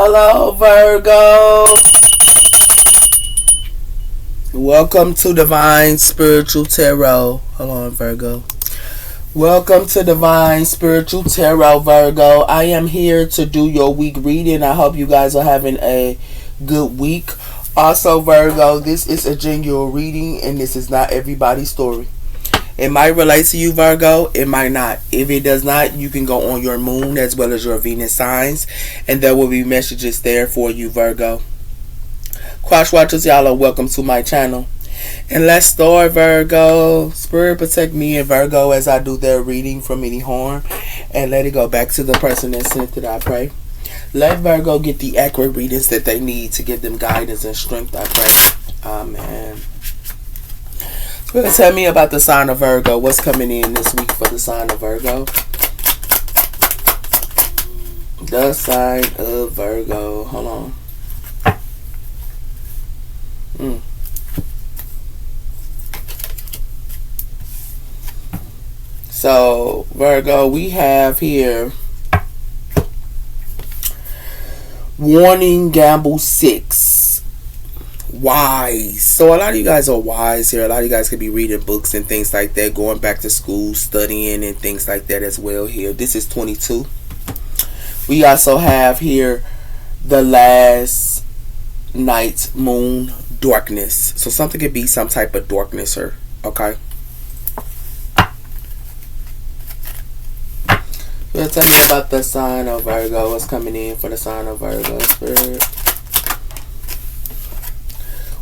Hello, Virgo. Welcome to Divine Spiritual Tarot. Hold on, Virgo. Welcome to Divine Spiritual Tarot, Virgo. I am here to do your week reading. I hope you guys are having a good week. Also, Virgo, this is a genuine reading, and this is not everybody's story. It might relate to you, Virgo. It might not. If it does not, you can go on your moon as well as your Venus signs, and there will be messages there for you, Virgo. Cross watchers, y'all are welcome to my channel. And let's start, Virgo. Spirit protect me and Virgo as I do their reading from any harm, and let it go back to the person that sent it, I pray. Let Virgo get the accurate readings that they need to give them guidance and strength, I pray. Amen. Tell me about the sign of Virgo. What's coming in this week for the sign of Virgo? The sign of Virgo. Hold on. So, Virgo, we have here warning, gamble 6. Wise. So a lot of you guys are wise here. A lot of you guys could be reading books and things like that, going back to school, studying and things like that as well here. This is 22. We also have here the last night moon, darkness. So something could be some type of darkness here. Okay. You'll tell me about the sign of Virgo. What's coming in for the sign of Virgo, Spirit?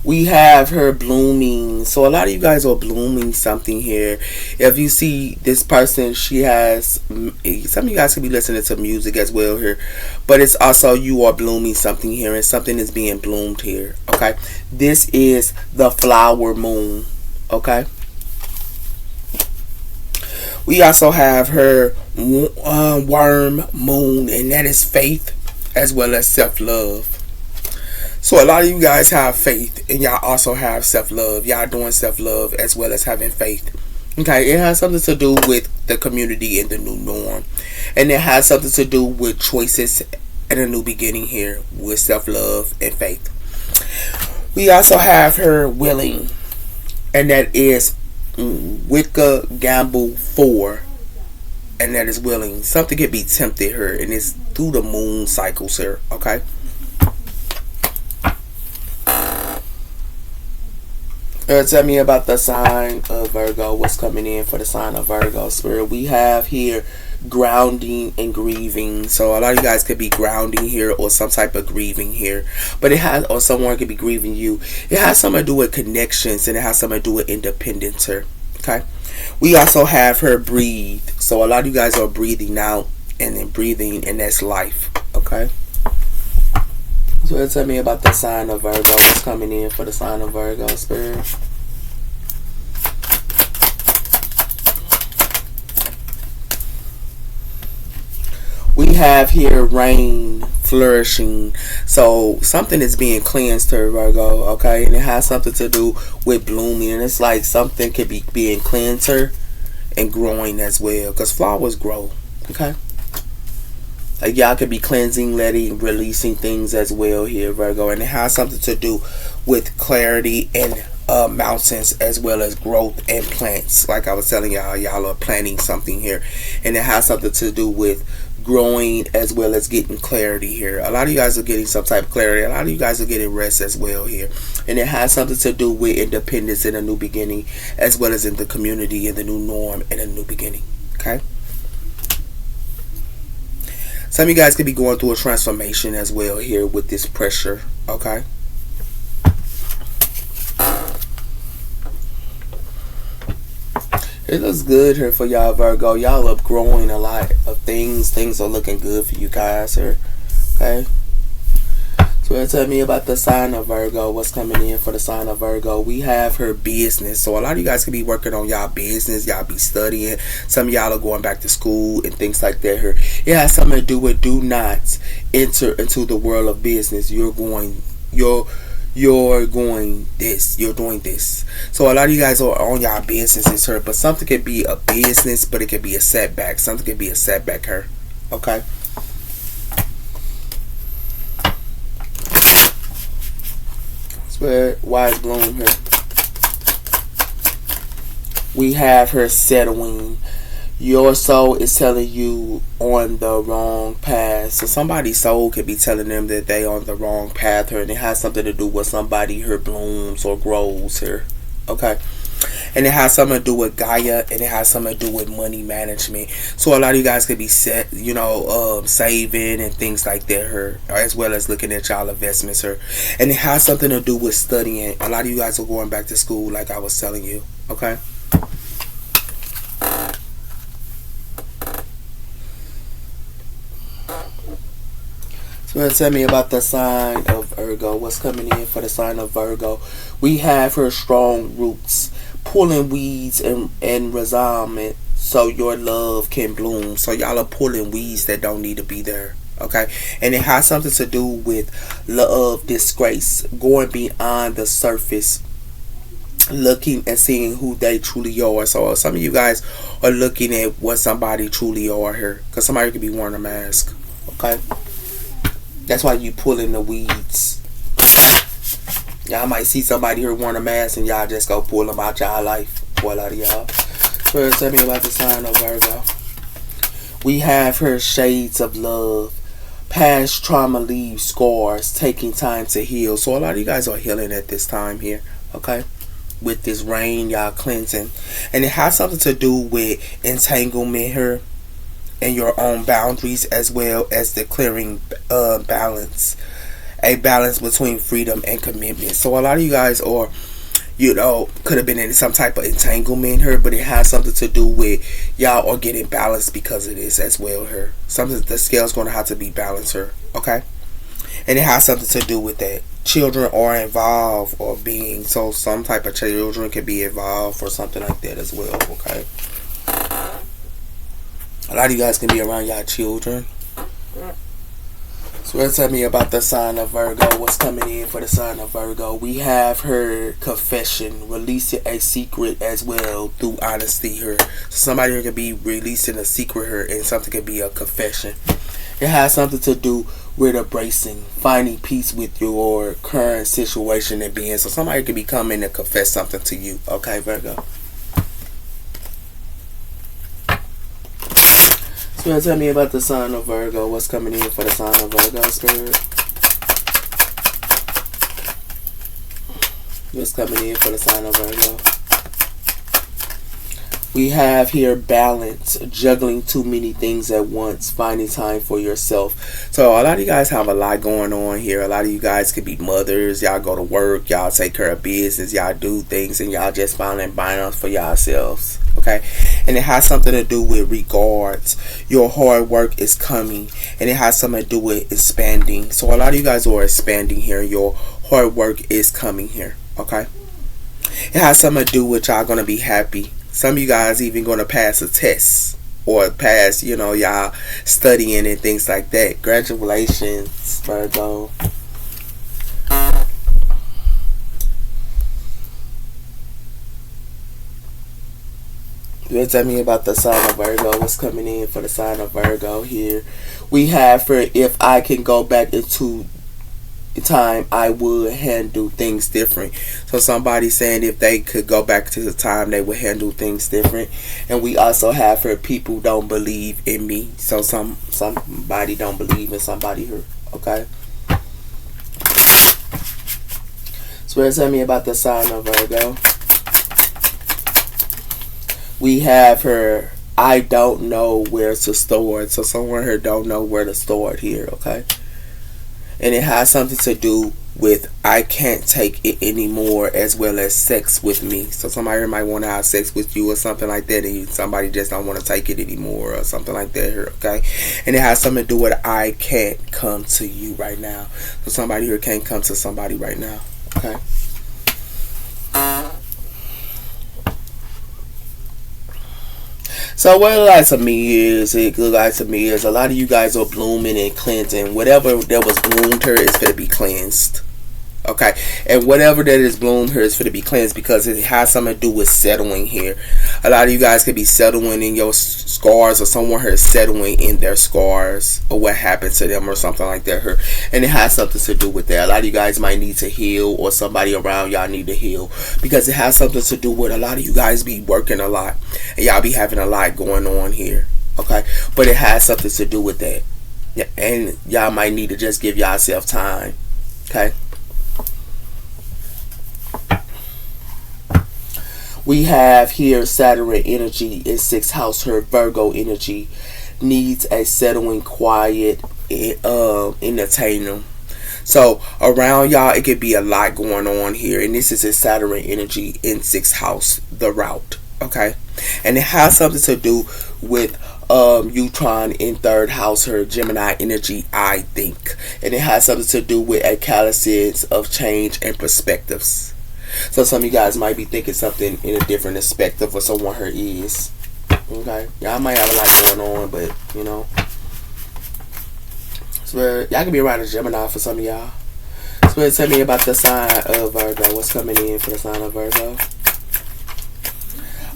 We have her blooming. So a lot of you guys are blooming something here. If you see this person, she has, some of you guys could be listening to music as well here, but it's also you are blooming something here, and something is being bloomed here. Okay, this is the flower moon. Okay, we also have her worm moon, and that is faith as well as self-love. So a lot of you guys have faith, and y'all also have self-love. Y'all doing self-love as well as having faith. Okay, it has something to do with the community and the new norm. And it has something to do with choices and a new beginning here with self-love and faith. We also have her willing, and that is Wicca Gamble 4. And that is willing. Something can be tempted here, and it's through the moon cycles here. Okay. Tell me about the sign of Virgo. What's coming in for the sign of Virgo, Spirit? We have here grounding and grieving. So a lot of you guys could be grounding here or some type of grieving here. But it has, or someone could be grieving you. It has something to do with connections, and it has something to do with independence here. Okay. We also have her breathe. So a lot of you guys are breathing out and then breathing, and that's life. Okay. So tell me about the sign of Virgo. What's coming in for the sign of Virgo, Spirit? We have here rain, flourishing. So something is being cleansed here, Virgo. Okay, and it has something to do with blooming, and it's like something could be being cleansed here and growing as well, because flowers grow. Okay. Like y'all could be cleansing, letting, releasing things as well here, Virgo. And it has something to do with clarity and mountains as well as growth and plants. Like I was telling y'all, y'all are planting something here. And it has something to do with growing as well as getting clarity here. A lot of you guys are getting some type of clarity. A lot of you guys are getting rest as well here. And it has something to do with independence and a new beginning, as well as in the community and the new norm and a new beginning. Okay. Some of you guys could be going through a transformation as well here with this pressure. Okay. It looks good here for y'all, Virgo. Y'all are growing a lot of things. Things are looking good for you guys here. Okay. So tell me about the sign of Virgo. What's coming in for the sign of Virgo? We have her business. So a lot of you guys could be working on y'all business. Y'all be studying. Some of y'all are going back to school and things like that here. It has something to do with do not enter into the world of business. You're doing this. So a lot of you guys are on y'all businesses here, but something could be a business, but it could be a setback. Something could be a setback here. Okay. Spirit, wise bloom here. We have her settling. Your soul is telling you on the wrong path. So somebody's soul could be telling them that they on the wrong path here, and it has something to do with somebody here blooms or grows here. Okay. And it has something to do with Gaia, and it has something to do with money management. So a lot of you guys could be set, saving and things like that here, as well as looking at y'all investments here. And it has something to do with studying. A lot of you guys are going back to school, like I was telling you. Okay. So tell me about the sign of Virgo. What's coming in for the sign of Virgo? We have her strong roots, pulling weeds and resentment so your love can bloom. So y'all are pulling weeds that don't need to be there. Okay. And it has something to do with love, disgrace, going beyond the surface, looking and seeing who they truly are. So some of you guys are looking at what somebody truly are here, because somebody could be wearing a mask. Okay. That's why you pulling the weeds. Y'all might see somebody here wearing a mask and y'all just go pull them out y'all life. Pull out of y'all. First, tell me about the sign of Virgo. We have her shades of love. Past trauma leaves scars, taking time to heal. So a lot of you guys are healing at this time here. Okay. With this rain, y'all cleansing. And it has something to do with entanglement here, and your own boundaries, as well as declaring balance. A balance between freedom and commitment. So a lot of you guys are, could have been in some type of entanglement here, but it has something to do with y'all are getting balanced because of this as well here. Something, the scale's going to have to be balanced here. Okay. And it has something to do with that. Children are involved or being, so some type of children can be involved or something like that as well. Okay. A lot of you guys can be around y'all children. So tell me about the sign of Virgo. What's coming in for the sign of Virgo? We have her confession, releasing a secret as well through honesty here. So somebody here could be releasing a secret here, and something could be a confession. It has something to do with embracing, finding peace with your current situation and being. So somebody could be coming to confess something to you. Okay, Virgo. So tell me about the sign of Virgo. What's coming in for the sign of Virgo, Spirit? What's coming in for the sign of Virgo? We have here balance, juggling too many things at once, finding time for yourself. So a lot of you guys have a lot going on here. A lot of you guys could be mothers. Y'all go to work. Y'all take care of business. Y'all do things, and y'all just finding balance for yourselves. Okay. And it has something to do with regards. Your hard work is coming, and it has something to do with expanding. So a lot of you guys are expanding here. Your hard work is coming here. Okay. It has something to do with y'all gonna be happy. Some of you guys even gonna pass a test or pass, y'all studying and things like that. Congratulations, Virgo. You tell me about the sign of Virgo. What's coming in for the sign of Virgo here? We have for if I can go back into time, I would handle things different. So somebody saying if they could go back to the time, they would handle things different. And we also have for people don't believe in me. So somebody don't believe in somebody here. Okay. So tell me about the sign of Virgo. We have her, I don't know where to store it. So someone here don't know where to store it here. Okay. And it has something to do with I can't take it anymore, as well as sex with me. So somebody might want to have sex with you or something like that, and somebody just don't want to take it anymore or something like that here, okay? And it has something to do with I can't come to you right now. So somebody here can't come to somebody right now, okay? So what it like to me is, a lot of you guys are blooming and cleansing. Whatever that was bloomed here is going to be cleansed. Okay, and whatever that is bloomed here is for to be cleansed, because it has something to do with settling here. A lot of you guys could be settling in your scars, or someone here is settling in their scars, or what happened to them, or something like that here, and it has something to do with that. A lot of you guys might need to heal, or somebody around y'all need to heal, because it has something to do with a lot of you guys be working a lot, and y'all be having a lot going on here. Okay, but it has something to do with that, and y'all might need to just give yourself time. Okay. We have here Saturn energy in 6th house. Her Virgo energy needs a settling, quiet entertainer. So around y'all, it could be a lot going on here, and this is a Saturn energy in 6th house, the route. Okay, and it has something to do with Utron in 3rd house, her Gemini energy, I think, and it has something to do with a catalysis of change and perspectives. So some of you guys might be thinking something in a different perspective of someone her is. Okay, y'all might have a lot going on, but you know, so y'all can be around a Gemini for some of y'all. So tell me about the sign of Virgo. What's coming in for the sign of Virgo?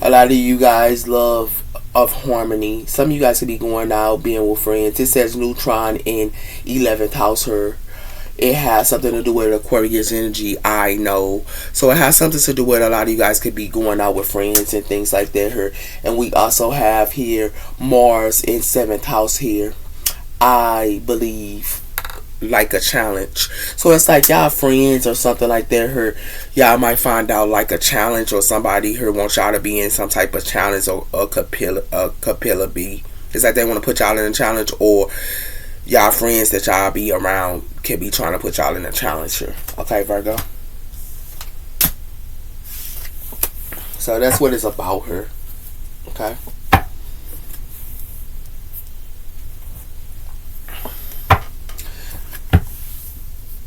A lot of you guys love of harmony. Some of you guys could be going out, being with friends. It says neutron in 11th house. It has something to do with Aquarius energy, I know. So it has something to do with a lot of you guys could be going out with friends and things like that here. And we also have here Mars in 7th house here. I believe like a challenge. So it's like y'all friends or something like that here. Y'all might find out like a challenge, or somebody here wants y'all to be in some type of challenge, or a capilla be. It's like they want to put y'all in a challenge, or y'all friends that y'all be around can be trying to put y'all in a challenge here. Okay, Virgo. So that's what it's about here. Okay.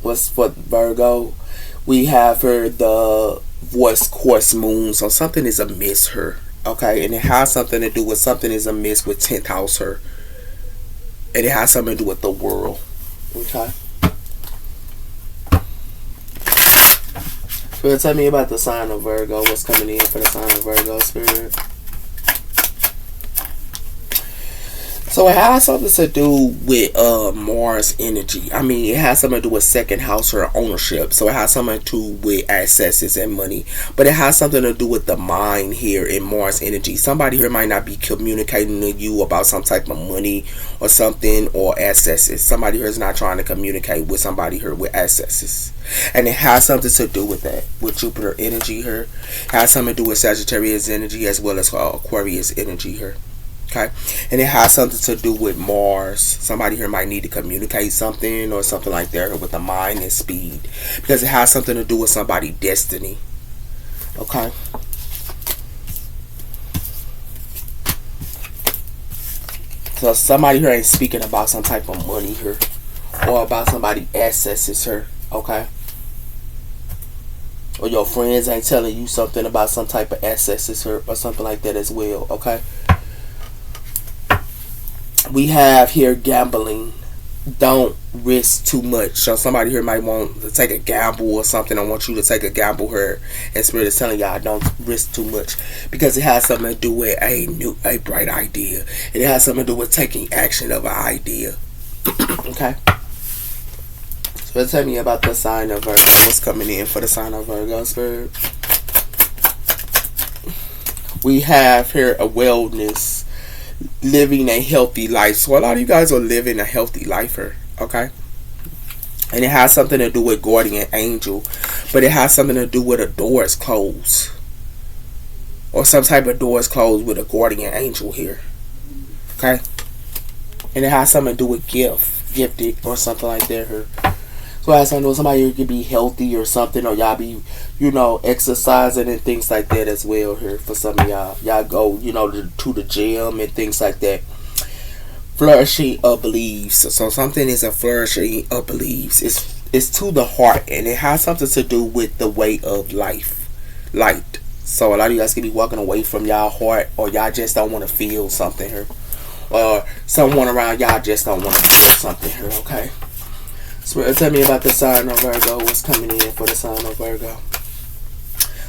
What's for Virgo? We have her the voice course moon. So something is amiss her. Okay, and it has something to do with something is amiss with 10th house her. And it has something to do with the world. Okay. Spirit, tell me about the sign of Virgo. What's coming in for the sign of Virgo, Spirit? So it has something to do with Mars energy. I mean, it has something to do with 2nd house or ownership. So it has something to do with accesses and money. But it has something to do with the mind here in Mars energy. Somebody here might not be communicating to you about some type of money or something, or accesses. Somebody here is not trying to communicate with somebody here with accesses. And it has something to do with that, with Jupiter energy here. It has something to do with Sagittarius energy as well as Aquarius energy here. Okay, and it has something to do with Mars. Somebody here might need to communicate something or something like that with the mind and speed, because it has something to do with somebody's destiny. Okay. So somebody here ain't speaking about some type of money here, or about somebody's accesses here. Okay. Or your friends ain't telling you something about some type of accesses here, or something like that as well. Okay. We have here gambling. Don't risk too much. So somebody here might want to take a gamble or something. I want you to take a gamble here. And Spirit is telling y'all don't risk too much, because it has something to do with a bright idea. It has something to do with taking action of an idea. Okay. So tell me about the sign of Virgo. What's coming in for the sign of Virgo, Spirit? We have here a wellness. Living a healthy life. So a lot of you guys are living a healthy life here. Okay. And it has something to do with guardian angel. But it has something to do with a door is closed. Or some type of door is closed with a guardian angel here. Okay. And it has something to do with gifted or something like that here. So it has something to do with somebody who could be healthy or something, or y'all be, exercising and things like that as well here for some of y'all. Y'all go, to the gym and things like that. Flourishing of beliefs. So something is a flourishing of beliefs. It's to the heart, and it has something to do with the way of life. Light. So a lot of you guys can be walking away from y'all heart, or y'all just don't want to feel something here. Or someone around y'all just don't want to feel something here, okay? So tell me about the sign of Virgo. What's coming in for the sign of Virgo?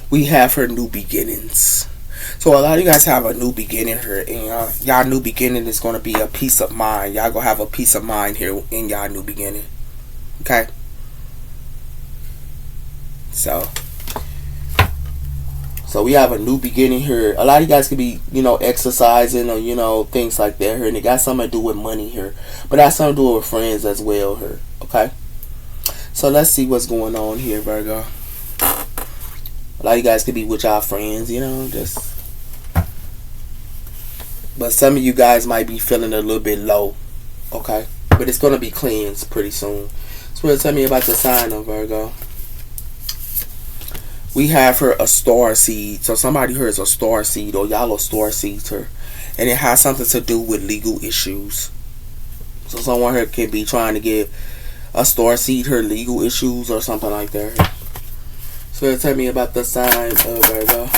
We have her new beginnings. So a lot of you guys have a new beginning here, and y'all new beginning is going to be a peace of mind. Y'all gonna have a peace of mind here in y'all new beginning. Okay. So we have a new beginning here. A lot of you guys could be, exercising or, things like that here. And it got something to do with money here. But that's something to do with friends as well here. Okay? So let's see what's going on here, Virgo. A lot of you guys could be with y'all friends, just. But some of you guys might be feeling a little bit low. Okay? But it's going to be cleansed pretty soon. So tell me about the sign of Virgo. We have her a star seed. So somebody here is a star seed, or y'all are star seeds her. And it has something to do with legal issues. So someone here could be trying to give a star seed her legal issues or something like that. So tell me about the sign of Virgo.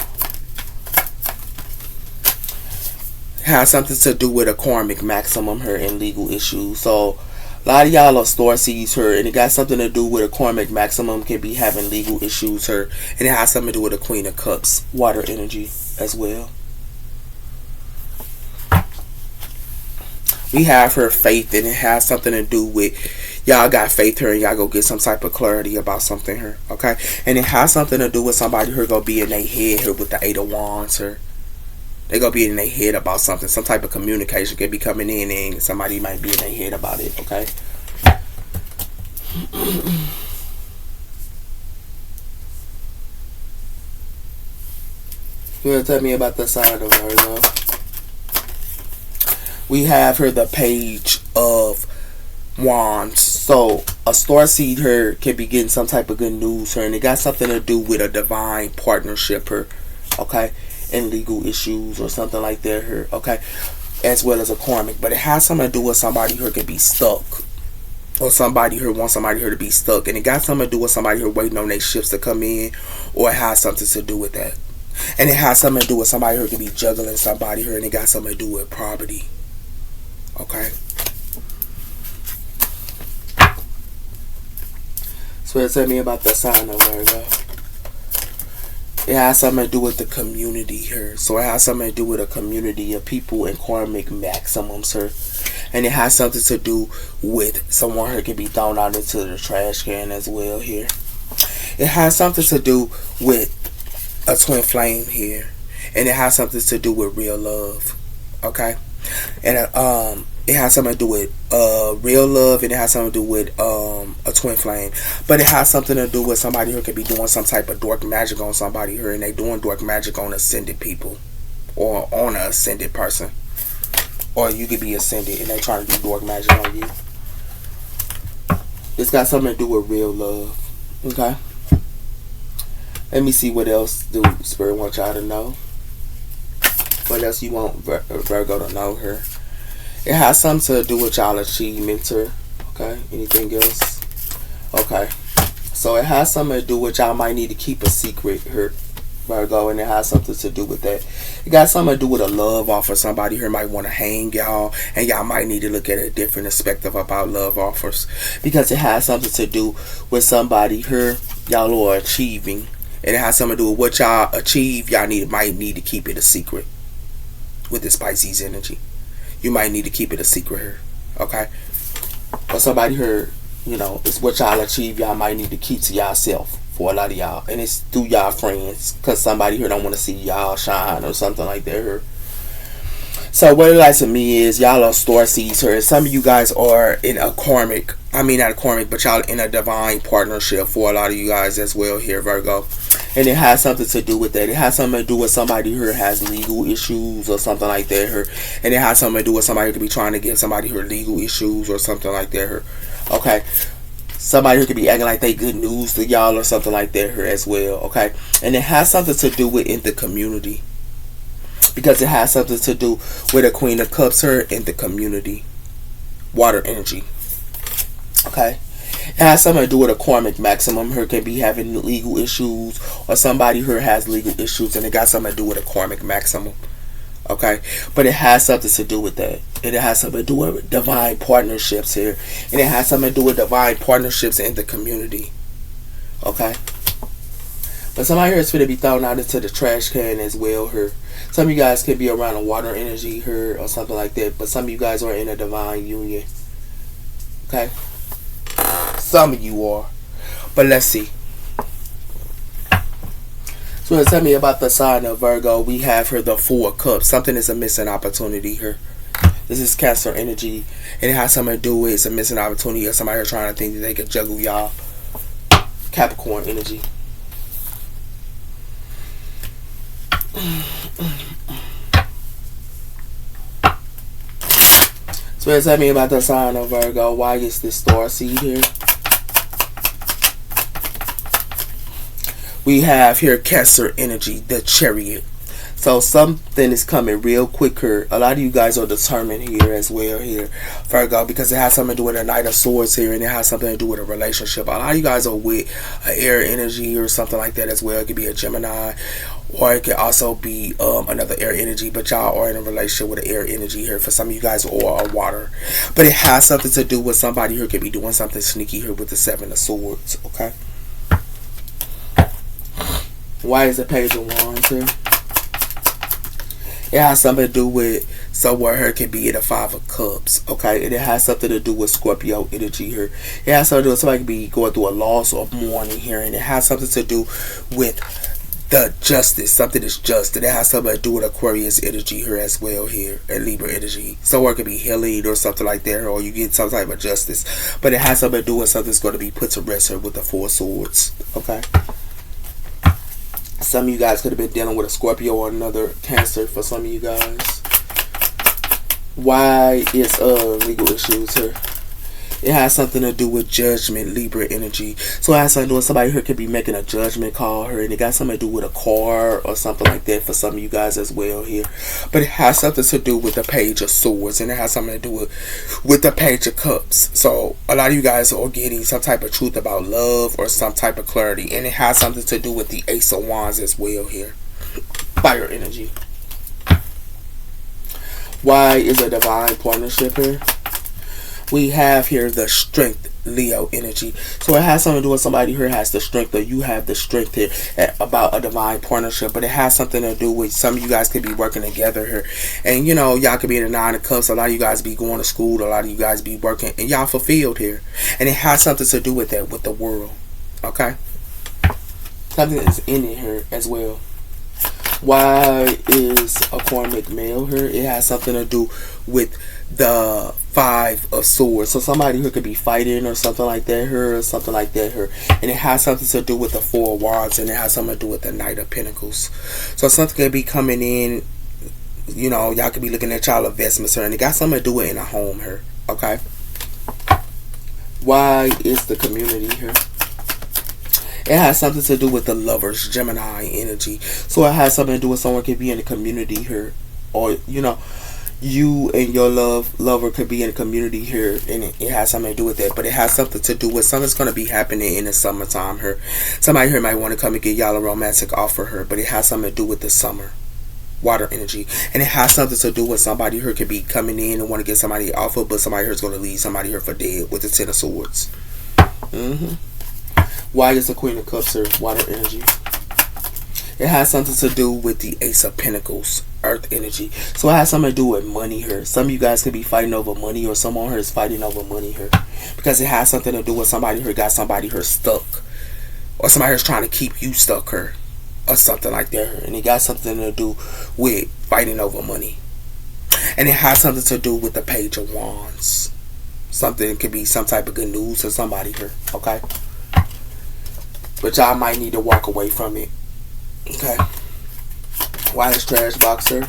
It has something to do with a karmic maximum here in legal issues. So a lot of y'all are star seeds her, and it got something to do with a karmic maximum can be having legal issues her, and it has something to do with a Queen of Cups, water energy as well. We have her faith, and it has something to do with y'all got faith here, and y'all go get some type of clarity about something here, okay? And it has something to do with somebody who gonna be in their head here with the Eight of Wands here. They gonna be in their head about something. Some type of communication could be coming in, and somebody might be in their head about it. Okay. You wanna tell me about the sign of Virgo? We have her the Page of Wands. So a star seed here can be getting some type of good news here, and it got something to do with a divine partnership here. Okay. And legal issues or something like that here, okay, as well as a karmic. But it has something to do with somebody who could be stuck, or somebody who wants somebody here to be stuck, and it got something to do with somebody who waiting on their shifts to come in, or it has something to do with that. And it has something to do with somebody who could be juggling somebody here, and it got something to do with property. Okay. So tell me about the sign of Virgo. It has something to do with the community here. So it has something to do with a community of people and karmic maximums here. And it has something to do with someone who can be thrown out into the trash can as well here. It has something to do with a twin flame here. And it has something to do with real love. Okay? And it has something to do with real love, and it has something to do with a twin flame. But it has something to do with somebody who could be doing some type of dark magic on somebody here, and they doing dark magic on ascended people, or on an ascended person. Or you could be ascended and they trying to do dark magic on you. It's got something to do with real love. Okay? Let me see what else do Spirit want y'all to know. What else you want Virgo to know here? It has something to do with y'all achievements here. Okay? Anything else? Okay. So it has something to do with y'all might need to keep a secret here, Virgo, and it has something to do with that. It got something to do with a love offer. Somebody here might want to hang y'all, and y'all might need to look at a different perspective about love offers, because it has something to do with somebody here y'all are achieving, and it has something to do with what y'all achieve. Y'all might need to keep it a secret. With this Pisces energy, you might need to keep it a secret here, okay? But somebody here, it's what y'all achieve. Y'all might need to keep to yourself for a lot of y'all, and it's through y'all friends, because somebody here don't want to see y'all shine or something like that here. So what it like to me is y'all are star seeds here. Some of you guys are in a karmic, not a karmic, but y'all in a divine partnership for a lot of you guys as well here, Virgo. And it has something to do with that. It has something to do with somebody who has legal issues or something like that here. And it has something to do with somebody who could be trying to give somebody her legal issues or something like that here. Okay. Somebody who could be acting like they good news to y'all or something like that here as well. Okay. And it has something to do with in the community. Because it has something to do with a Queen of Cups here in the community. Water energy. Okay. It has something to do with a karmic maximum. Her can be having legal issues, or somebody who has legal issues, and it got something to do with a karmic maximum. Okay, but it has something to do with that, and it has something to do with divine partnerships here, and it has something to do with divine partnerships in the community. Okay, but somebody here is going to be thrown out into the trash can as well here. Some of you guys could be around a water energy here or something like that, but some of you guys are in a divine union. Okay, some of you are, but let's see. So tell me about the sign of Virgo. We have here the Four of Cups. Something is a missing opportunity here. This is Cancer energy, and it has something to do with it's a missing opportunity or somebody here trying to think that they could juggle y'all. Capricorn energy. So tell me about the sign of Virgo. Why is this star seed here? We have here Cancer energy, the Chariot. So something is coming real quicker. A lot of you guys are determined here as well here, Virgo, because it has something to do with a Knight of Swords here, and it has something to do with a relationship. A lot of you guys are with an air energy or something like that as well. It could be a Gemini, or it could also be another air energy, but y'all are in a relationship with an air energy here. For some of you guys, or a water. But it has something to do with somebody who could be doing something sneaky here with the Seven of Swords, okay? Why is the Page of Wands here? It has something to do with somewhere here could be in the Five of Cups, okay? And it has something to do with Scorpio energy here. It has something to do with somebody could be going through a loss or mourning here, and it has something to do with the justice. Something is just, and it has something to do with Aquarius energy here as well here, and Libra energy. Somewhere it could be healing or something like that, or you get some type of justice. But it has something to do with something that's going to be put to rest here with the Four of Swords, okay? Some of you guys could have been dealing with a Scorpio or another Cancer for some of you guys. Why is legal issues here? It has something to do with judgment, Libra energy. So it has something to do with somebody here could be making a judgment call here, and it got something to do with a car or something like that for some of you guys as well here. But it has something to do with the Page of Swords, and it has something to do with the Page of Cups. So a lot of you guys are getting some type of truth about love or some type of clarity, and it has something to do with the Ace of Wands as well here. Fire energy. Why is a divine partnership here? We have here the Strength, Leo energy. So it has something to do with somebody here has the strength, or you have the strength here about a divine partnership. But it has something to do with some of you guys could be working together here. And you know, y'all could be in the Nine of Cups. A lot of you guys be going to school. A lot of you guys be working. And y'all fulfilled here. And it has something to do with that, with the world. Okay? Something is in it here as well. Why is a karmic male here? It has something to do with the Five of Swords. So somebody who could be fighting or something like that here, or something like that here. And it has something to do with the Four of Wands, and it has something to do with the Knight of Pentacles. So something could be coming in, you know, y'all could be looking at y'all investments here, and it got something to do with in a home here. Okay? Why is the community here? It has something to do with the Lovers, Gemini energy. So it has something to do with someone could be in the community here, or you know, you and your lover could be in a community here, and it has something to do with that. But it has something to do with something's going to be happening in the summertime here. Somebody here might want to come and get y'all a romantic offer here, but it has something to do with the summer. Water energy. And it has something to do with somebody here could be coming in and want to get somebody an offer, but somebody here is going to leave somebody here for dead with the Ten of Swords. Why is the Queen of Cups here? Water energy. It has something to do with the Ace of Pentacles, Earth energy. So it has something to do with money here. Some of you guys could be fighting over money, or someone here is fighting over money here. Because it has something to do with somebody here got somebody here stuck. Or somebody here's trying to keep you stuck here. Or something like that. And it got something to do with fighting over money. And it has something to do with the Page of Wands. Something could be some type of good news to somebody here. Okay? But y'all might need to walk away from it. Okay. Why is trash box here?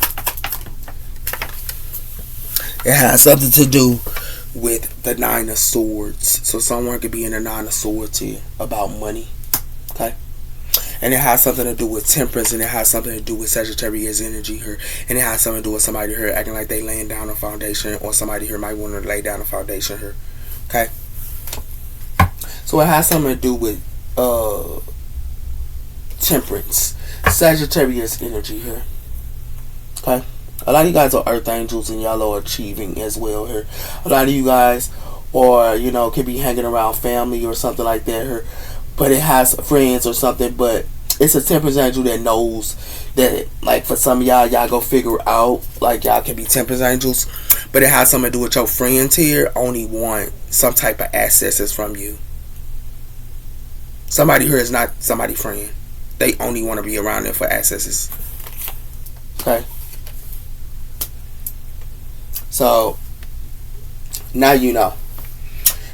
It has something to do with the Nine of Swords. So someone could be in the Nine of Swords here about money. Okay. And it has something to do with temperance, and it has something to do with Sagittarius energy here. And it has something to do with somebody here acting like they laying down a foundation, or somebody here might want to lay down a foundation here. Okay. So it has something to do with temperance, Sagittarius energy here. Okay. A lot of you guys are earth angels and y'all are achieving as well here. A lot of you guys or could be hanging around family or something like that here, but it has friends or something, but it's a temperance angel that knows that, like, for some of y'all go figure out, like, y'all can be temperance angels, but it has something to do with your friends here only want some type of accesses from you. Somebody here is not somebody's friend. They only want to be around them for accesses. Okay? So, now you know.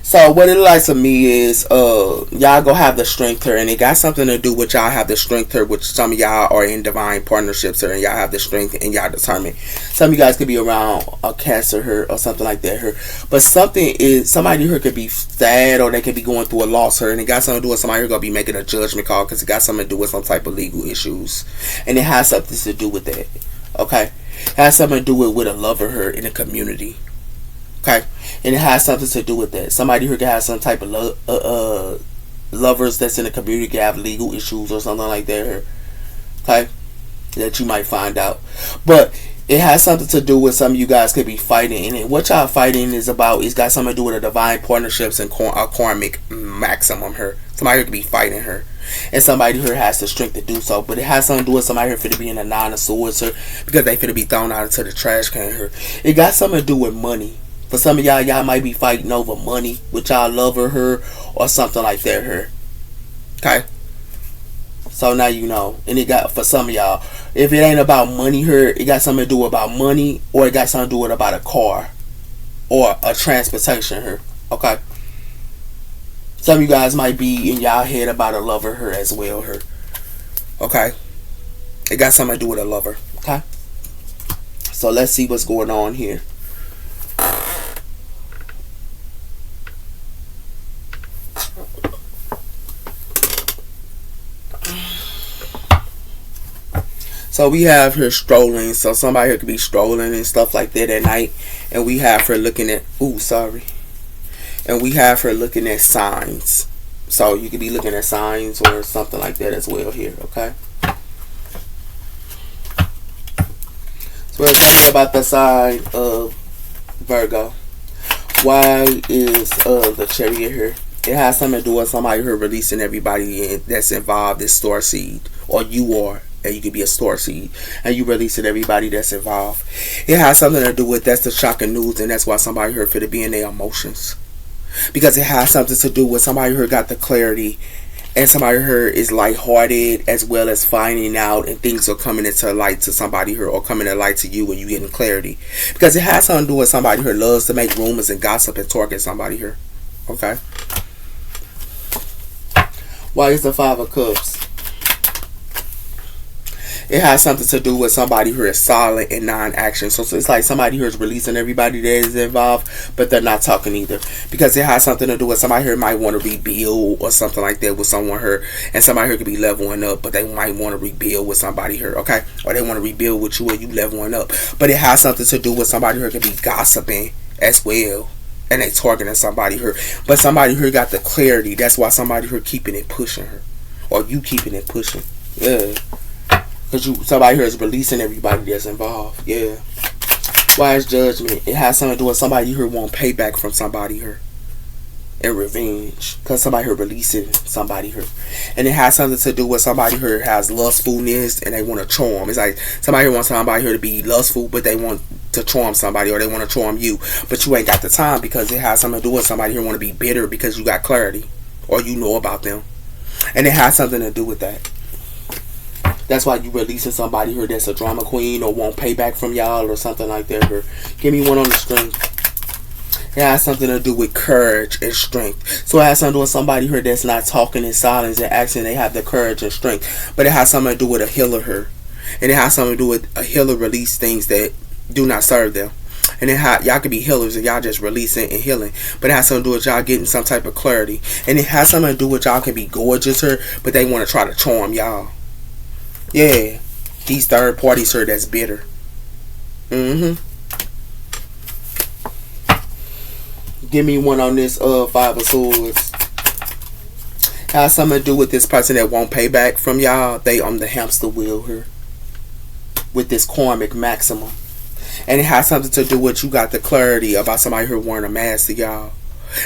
So what it likes to me is y'all go have the strength here, and it got something to do with y'all have the strength here, which some of y'all are in divine partnerships here, and y'all have the strength and y'all determined. Some of you guys could be around a Cancer here or something like that here, but somebody here could be sad, or they could be going through a loss here, and it got something to do with somebody here gonna be making a judgment call because it got something to do with some type of legal issues, and it has something to do with that. Okay, it has something to do with a lover here in the community. Okay, and it has something to do with that. Somebody who can have some type of lovers that's in the community can have legal issues or something like that. Okay, that you might find out, but it has something to do with some of you guys could be fighting, and what y'all fighting is about. It's got something to do with a divine partnerships and a karmic maximum. Her somebody who could be fighting her, and somebody here has the strength to do so, but it has something to do with somebody here for to be in a 9 of swords her, because they finna be thrown out into the trash can her. It got something to do with money. For some of y'all might be fighting over money with y'all lover her or something like that her. Okay? So now you know. And it got, for some of y'all, if it ain't about money here, it got something to do about money, or it got something to do with about a car or a transportation here. Okay? Some of you guys might be in y'all head about a lover her as well her. Okay? It got something to do with a lover. Okay? So let's see what's going on here. So we have her strolling. So somebody here could be strolling and stuff like that at night. And we have her looking at... And we have her looking at signs. So you could be looking at signs or something like that as well here. Okay? So we're talking about the sign of Virgo. Why is the Chariot here? It has something to do with somebody here releasing everybody that's involved in star seed. Or you are. And you could be a star seed, and you releasing everybody that's involved. It has something to do with, that's the shocking news, and that's why somebody here for to be in their emotions, because it has something to do with somebody here got the clarity, and somebody here is lighthearted as well as finding out, and things are coming into light to somebody here, or coming to light to you when you getting clarity, because it has something to do with somebody here loves to make rumors and gossip and talk at somebody here. Okay. Why is the 5 of Cups? It has something to do with somebody who is silent and non-action. So it's like somebody who is releasing everybody that is involved, but they're not talking either. Because it has something to do with somebody here might want to rebuild or something like that with someone here. And somebody here could be leveling up, but they might want to rebuild with somebody here, okay? Or they want to rebuild with you and you leveling up. But it has something to do with somebody here could be gossiping as well. And they targeting somebody here. But somebody here got the clarity. That's why somebody here keeping it pushing her. Or you keeping it pushing. Yeah. Because somebody here is releasing everybody that's involved. Yeah. Why is Judgment? It has something to do with somebody here want payback from somebody here. And revenge. Because somebody here releasing somebody here. And it has something to do with somebody here has lustfulness and they want to charm. It's like somebody here wants somebody here to be lustful, but they want to charm somebody, or they want to charm you. But you ain't got the time, because it has something to do with somebody here want to be bitter because you got clarity. Or you know about them. And it has something to do with that. That's why you releasing somebody here that's a drama queen or want payback from y'all or something like that. Or give me one on the string. It has something to do with courage and strength. So it has something to do with somebody here that's not talking in silence and acting. They have the courage and strength. But it has something to do with a healer here. And it has something to do with a healer release things that do not serve them. And then y'all could be healers and y'all just releasing and healing. But it has something to do with y'all getting some type of clarity. And it has something to do with y'all can be gorgeous here, but they want to try to charm y'all. Yeah, these third parties here that's bitter. Give me one on this 5 of Swords. Has something to do with this person that won't pay back from y'all. They on the hamster wheel here with this karmic maximum. And it has something to do with you got the clarity about somebody who wearing a mask to y'all.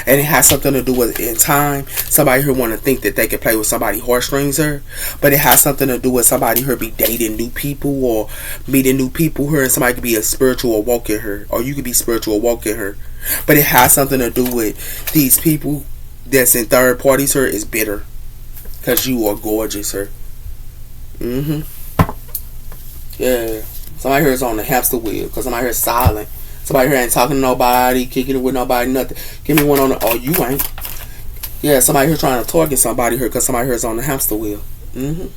And it has something to do with in time somebody who want to think that they can play with somebody heartstrings her, but it has something to do with somebody who be dating new people or meeting new people her, and somebody could be a spiritual awoken her, or you could be spiritual awoken her, but it has something to do with these people that's in third parties her is bitter because you are gorgeous her. Yeah, somebody here is on the hamster wheel because somebody here is silent. Somebody here ain't talking to nobody, kicking it with nobody, nothing. Give me one on the... Oh, you ain't. Yeah, somebody here trying to target somebody here because somebody here is on the hamster wheel. And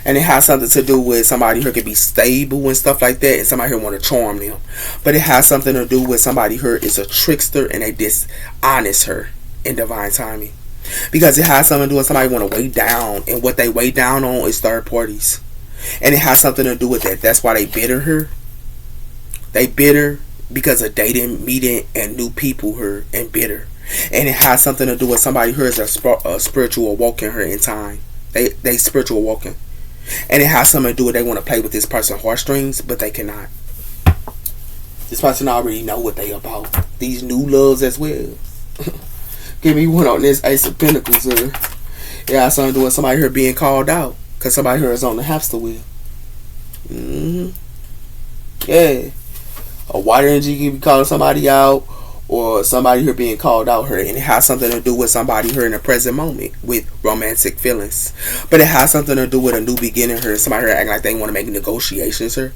it has something to do with somebody here could be stable and stuff like that, and somebody here want to charm them. But it has something to do with somebody here is a trickster and they dishonest her in divine timing. Because it has something to do with somebody want to weigh down, and what they weigh down on is third parties. And it has something to do with that. That's why they bitter her. They bitter because of dating, meeting, and new people her, and bitter. And it has something to do with somebody who is a spiritual awoken her in time. They spiritual awoken. And it has something to do with they want to play with this person's heartstrings, but they cannot. This person already know what they about. These new loves as well. Give me one on this Ace of Pentacles here. It has something to do with somebody here being called out because somebody here is on the hamster wheel. Yeah. A white energy can be calling somebody out, or somebody here being called out here, and it has something to do with somebody here in the present moment with romantic feelings. But it has something to do with a new beginning here. Somebody here acting like they want to make negotiations here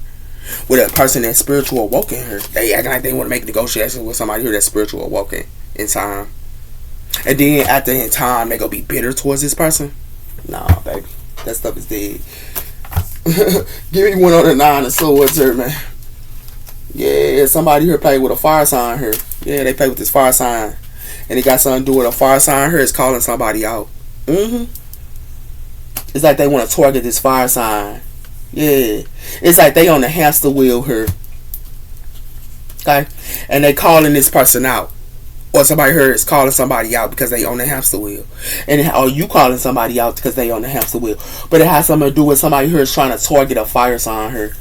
with a person that's spiritual awoken here. They acting like they want to make negotiations with somebody here that's spiritual awoken in time. And then after in time they gonna be bitter towards this person. Nah, baby, that stuff is dead. Give me one on the 9 of swords here, man. Yeah, somebody here play with a fire sign here. Yeah, they play with this fire sign. And it got something to do with a fire sign here. It's calling somebody out. It's like they want to target this fire sign. Yeah. It's like they on the hamster wheel here. Okay? And they calling this person out. Or somebody here is calling somebody out because they on the hamster wheel. Or you calling somebody out because they on the hamster wheel. But it has something to do with somebody here is trying to target a fire sign here.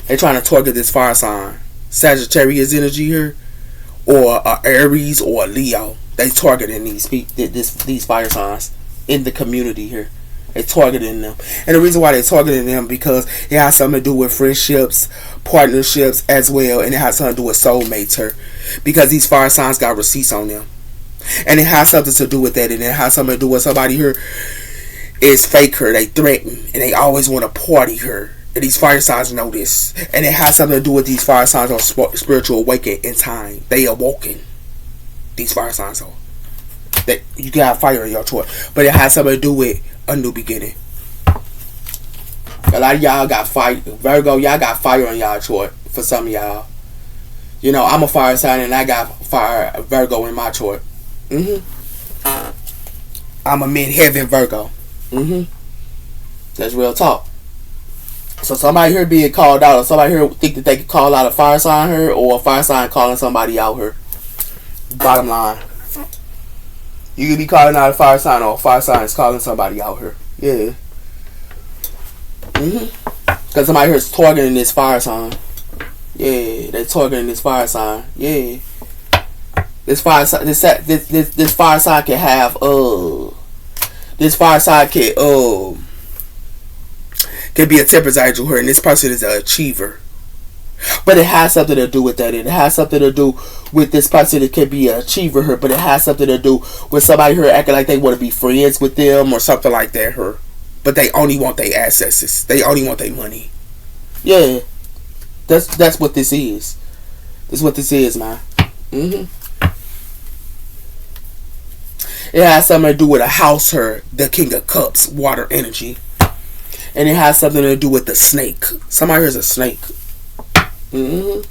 They trying to target this fire sign. Sagittarius energy here, or a Aries or a Leo. They targeting these fire signs in the community here. They targeting them, and the reason why they targeting them because it has something to do with friendships, partnerships as well, and it has something to do with soulmates here, because these fire signs got receipts on them, and it has something to do with that, and it has something to do with somebody here is fake her. They threaten and they always want to party her. And these fire signs know this. And it has something to do with these fire signs on spiritual awakening in time. They awoken. These fire signs are. That you can have fire in your chart. But it has something to do with a new beginning. A lot of y'all got fire. Virgo, y'all got fire on y'all chart. For some of y'all. You know, I'm a fire sign and I got fire Virgo in my chart. I'm a mid-heaven Virgo. That's real talk. So somebody here being called out, or somebody here think that they can call out a fire sign here, or a fire sign calling somebody out here. Bottom line, you can be calling out a fire sign, or a fire sign is calling somebody out here. Yeah. Because somebody here is targeting this fire sign. Yeah, they're targeting this fire sign. Yeah. This fire sign, this fire sign can have this fire sign can be a temperance angel here, and this person is an achiever. But it has something to do with that. It has something to do with this person that can be an achiever here, but it has something to do with somebody here acting like they want to be friends with them or something like that here. But they only want their accesses. They only want their money. Yeah. That's what this is. That's what this is, man. It has something to do with a house here, the King of Cups, water energy. And it has something to do with the snake. Somebody here is a snake. Yeah,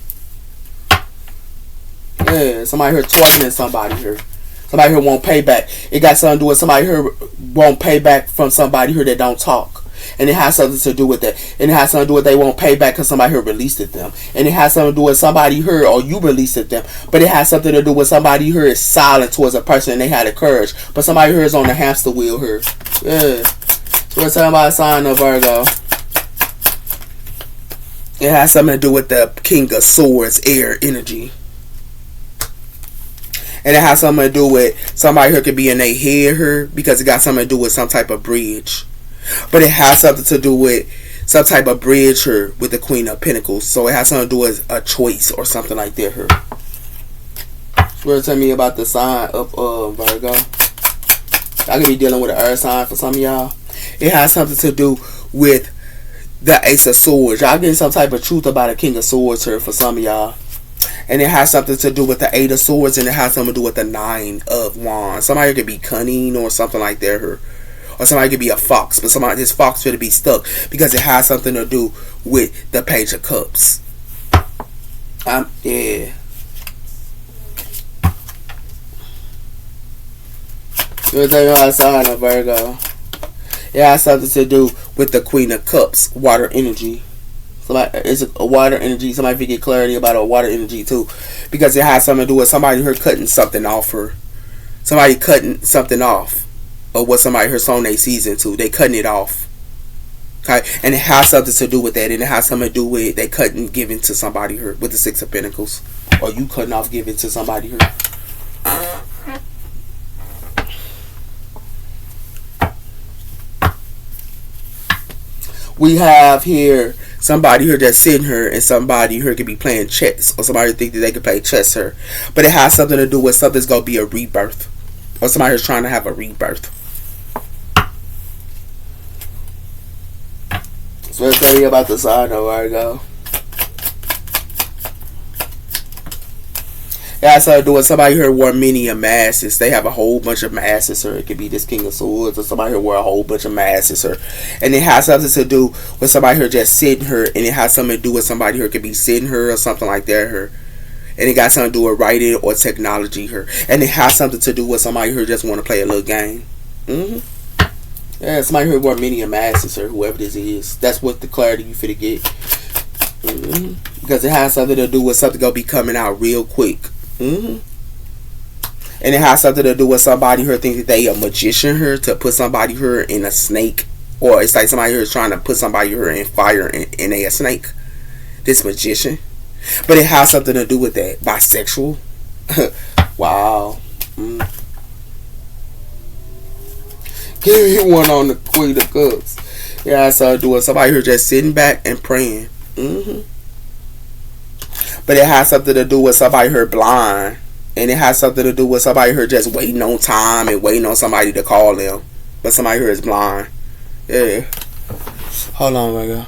somebody here targeting somebody here. Somebody here won't pay back. It got something to do with somebody here won't pay back from somebody here that don't talk. And it has something to do with that. And it has something to do with they won't pay back because somebody here released it them. And it has something to do with somebody here or you released it them. But it has something to do with somebody here is silent towards a person and they had the courage. But somebody here is on the hamster wheel here. Yeah. So we're talking about a sign of Virgo. It has something to do with the King of Swords, air energy. And it has something to do with somebody who could be in their head here because it got something to do with some type of bridge. But it has something to do with some type of bridge here with the Queen of Pentacles. So it has something to do with a choice or something like that here. So tell me about the sign of Virgo. I could be dealing with an earth sign for some of y'all. It has something to do with the Ace of Swords. Y'all getting some type of truth about a King of Swords here for some of y'all. And it has something to do with the Eight of Swords, and it has something to do with the Nine of Wands. Somebody could be cunning or something like that here. Or somebody could be a fox, but this fox could be stuck because it has something to do with the Page of Cups. Yeah. We'll tell you about the sign of Virgo. It has something to do with the Queen of Cups, water energy. It's a water energy. Somebody could get clarity about a water energy too, because it has something to do with somebody who cutting something off her. Somebody cutting something off, or what somebody her soul they season to. They cutting it off. Okay, and it has something to do with that, and it has something to do with they cutting giving to somebody her with the Six of Pentacles, or you cutting off giving to somebody her. We have here somebody here that's sitting here, and somebody here could be playing chess, or somebody think that they can play chess here. But it has something to do with something's going to be a rebirth, or somebody who's trying to have a rebirth. So let's tell you about the sign of Virgo. It has something to do with somebody here wore many masses. They have a whole bunch of masses, or it could be this King of Swords, or somebody here wore a whole bunch of masses, or and it has something to do with somebody here just sitting here, and it has something to do with somebody here could be sitting here or something like that here, and it got something to do with writing or technology here, and it has something to do with somebody here just want to play a little game. Yeah, somebody here wore many masses, or whoever this is. That's what the clarity you finna get. Because it has something to do with something gonna be coming out real quick. And it has something to do with somebody who think that they a magician here to put somebody here in a snake, or it's like somebody here is trying to put somebody here in fire and they a snake. This magician, but it has something to do with that bisexual. Wow. Give me one on the Queen of Cups. Yeah, has something to do with somebody here just sitting back and praying. But it has something to do with somebody here blind. And it has something to do with somebody here just waiting on time and waiting on somebody to call them. But somebody here is blind. Yeah. Hold on, my girl.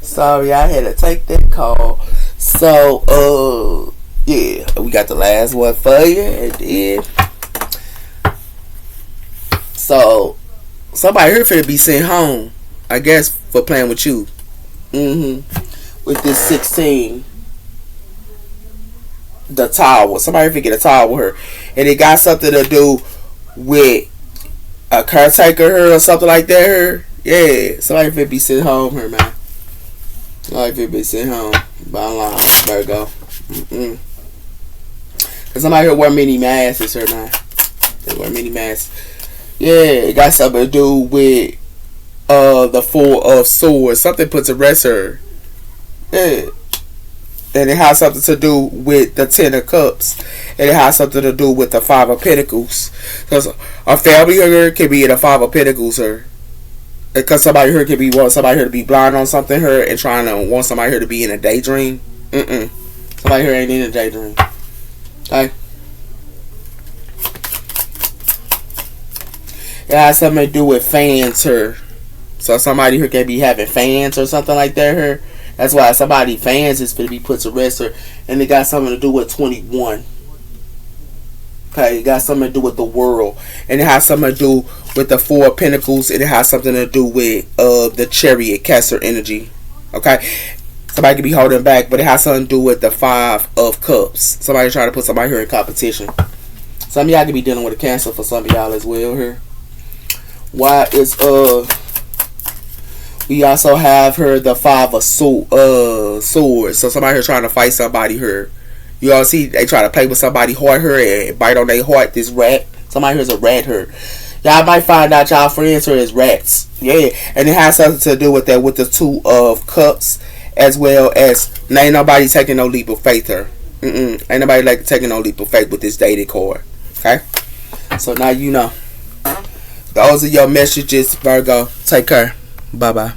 Sorry, I had to take that call. So, yeah. We got the last one for you. And then, so, somebody here finna be sent home. I guess for playing with you. With this 16. The tower. Somebody forget a tower with her. And it got something to do with a caretaker her or something like that her. Yeah. Somebody finna be sent home her, man. Somebody finna be sent home. Bottom line. Virgo. Cause somebody here wear many masks her, man. They wear many masks. Yeah. It got something to do with the Four of Swords. Something puts a rest her. Yeah. And it has something to do with the Ten of Cups. And it has something to do with the Five of Pentacles. Because a family here can be in a Five of Pentacles here. Because somebody here can be want somebody here to be blind on something here and trying to want somebody here to be in a daydream. Somebody here ain't in a daydream. Okay? It has something to do with fans here. So somebody here can be having fans or something like that here. That's why somebody fans is going to be put to rest her. And it got something to do with 21. Okay, it got something to do with the world. And it has something to do with the Four of Pentacles. And it has something to do with the Chariot, Cancer energy. Okay, somebody could be holding back, but it has something to do with the Five of Cups. Somebody trying to put somebody here in competition. Some of y'all could be dealing with a Cancer for some of y'all as well here. Why is we also have her the Five of Swords. So somebody here trying to fight somebody here. You all see they try to play with somebody heart here and bite on their heart. This rat. Somebody here's a rat here. Y'all might find out y'all friends here is rats. Yeah. And it has something to do with that with the Two of Cups as well as ain't nobody taking no leap of faith here. Ain't nobody like taking no leap of faith with this dated card. Okay, so now you know. Those are your messages, Virgo. Take care. Bye bye.